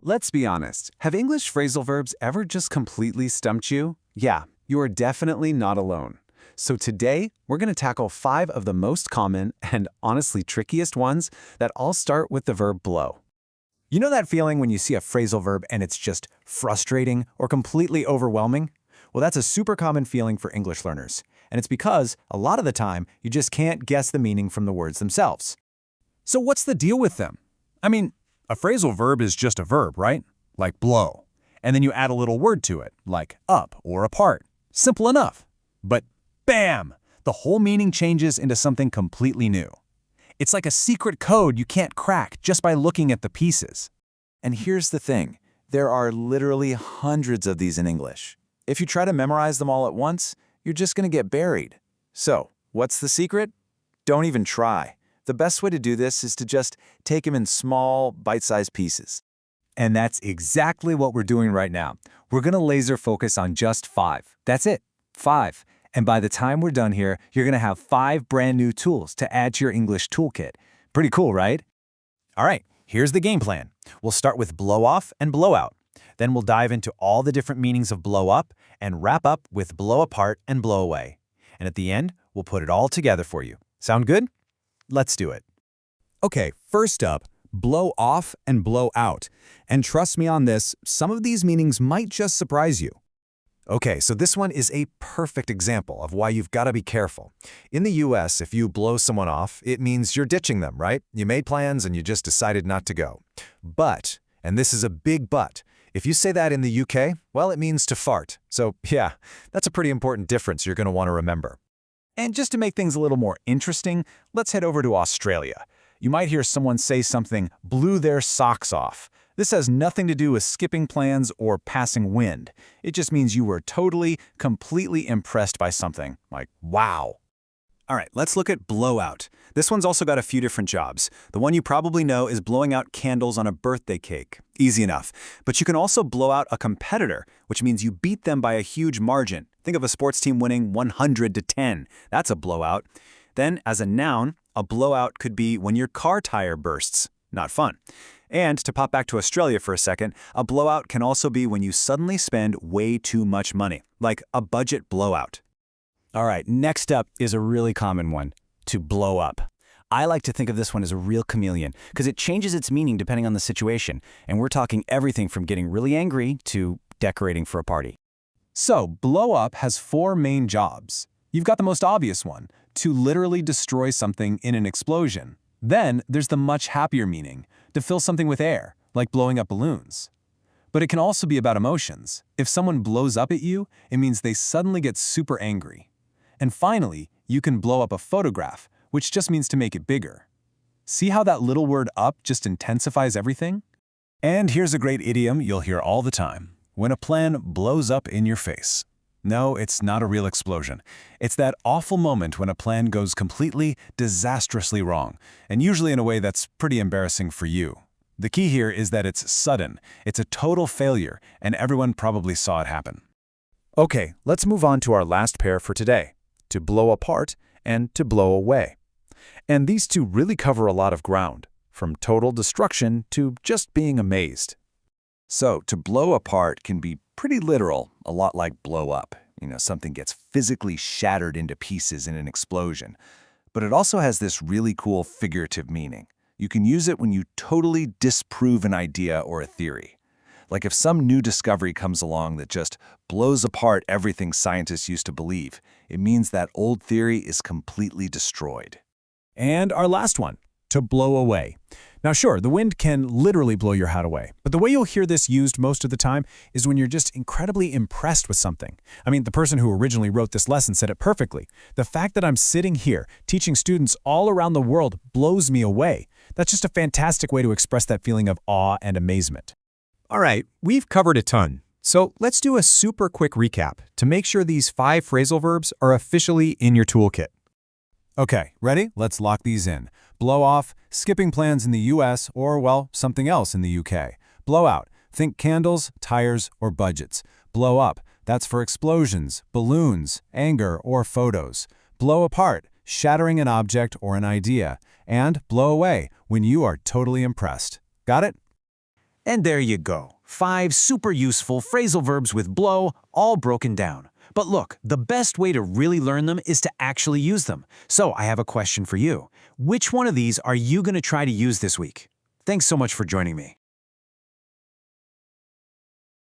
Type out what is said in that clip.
Let's be honest, have English phrasal verbs ever just completely stumped you? Yeah, you are definitely not alone. So today, we're going to tackle 5 of the most common and honestly trickiest ones that all start with the verb blow. You know that feeling when you see a phrasal verb and it's just frustrating or completely overwhelming? Well, that's a super common feeling for English learners, and it's because, a lot of the time, you just can't guess the meaning from the words themselves. So what's the deal with them? I mean, a phrasal verb is just a verb, right? Like blow. And then you add a little word to it, like up or apart. Simple enough. But bam! The whole meaning changes into something completely new. It's like a secret code you can't crack just by looking at the pieces. And here's the thing. There are literally hundreds of these in English. If you try to memorize them all at once, you're just going to get buried. So, what's the secret? Don't even try. The best way to do this is to just take them in small, bite-sized pieces. And that's exactly what we're doing right now. We're going to laser focus on just 5. That's it, 5. And by the time we're done here, you're going to have 5 brand new tools to add to your English toolkit. Pretty cool, right? All right, here's the game plan. We'll start with blow off and blow out. Then we'll dive into all the different meanings of blow up and wrap up with blow apart and blow away. And at the end, we'll put it all together for you. Sound good? Let's do it. Okay, first up, blow off and blow out. And trust me on this, some of these meanings might just surprise you. Okay, so this one is a perfect example of why you've got to be careful. In the US, if you blow someone off, it means you're ditching them, right? You made plans and you just decided not to go. But, and this is a big but, if you say that in the UK, well, it means to fart. So yeah, that's a pretty important difference you're going to want to remember. And just to make things a little more interesting, let's head over to Australia. You might hear someone say something blew their socks off. This has nothing to do with skipping plans or passing wind. It just means you were totally, completely impressed by something. Like, wow. All right, let's look at blowout. This one's also got a few different jobs. The one you probably know is blowing out candles on a birthday cake. Easy enough. But you can also blow out a competitor, which means you beat them by a huge margin. Think of a sports team winning 100-10. That's a blowout. Then, as a noun, a blowout could be when your car tire bursts. Not fun. And to pop back to Australia for a second, a blowout can also be when you suddenly spend way too much money, like a budget blowout. All right, next up is a really common one, to blow up. I like to think of this one as a real chameleon because it changes its meaning depending on the situation, and we're talking everything from getting really angry to decorating for a party. So, blow up has 4 main jobs. You've got the most obvious one, to literally destroy something in an explosion. Then there's the much happier meaning, to fill something with air, like blowing up balloons. But it can also be about emotions. If someone blows up at you, it means they suddenly get super angry. And finally, you can blow up a photograph, which just means to make it bigger. See how that little word up just intensifies everything? And here's a great idiom you'll hear all the time. When a plan blows up in your face. No, it's not a real explosion. It's that awful moment when a plan goes completely, disastrously wrong, and usually in a way that's pretty embarrassing for you. The key here is that it's sudden, it's a total failure, and everyone probably saw it happen. Okay, let's move on to our last pair for today, to blow apart and to blow away. And these two really cover a lot of ground, from total destruction to just being amazed. So, to blow apart can be pretty literal, a lot like blow up. Something gets physically shattered into pieces in an explosion. But it also has this really cool figurative meaning. You can use it when you totally disprove an idea or a theory. Like if some new discovery comes along that just blows apart everything scientists used to believe, it means that old theory is completely destroyed. And our last one, to blow away. Now sure, the wind can literally blow your hat away, but the way you'll hear this used most of the time is when you're just incredibly impressed with something. I mean, the person who originally wrote this lesson said it perfectly. The fact that I'm sitting here teaching students all around the world blows me away. That's just a fantastic way to express that feeling of awe and amazement. All right, we've covered a ton. So let's do a super quick recap to make sure these 5 phrasal verbs are officially in your toolkit. Okay, ready? Let's lock these in. Blow off, skipping plans in the US or, well, something else in the UK. Blow out, think candles, tires, or budgets. Blow up, that's for explosions, balloons, anger, or photos. Blow apart, shattering an object or an idea. And blow away, when you are totally impressed. Got it? And there you go. 5 super useful phrasal verbs with blow, all broken down. But look, the best way to really learn them is to actually use them. So I have a question for you. Which one of these are you going to try to use this week? Thanks so much for joining me.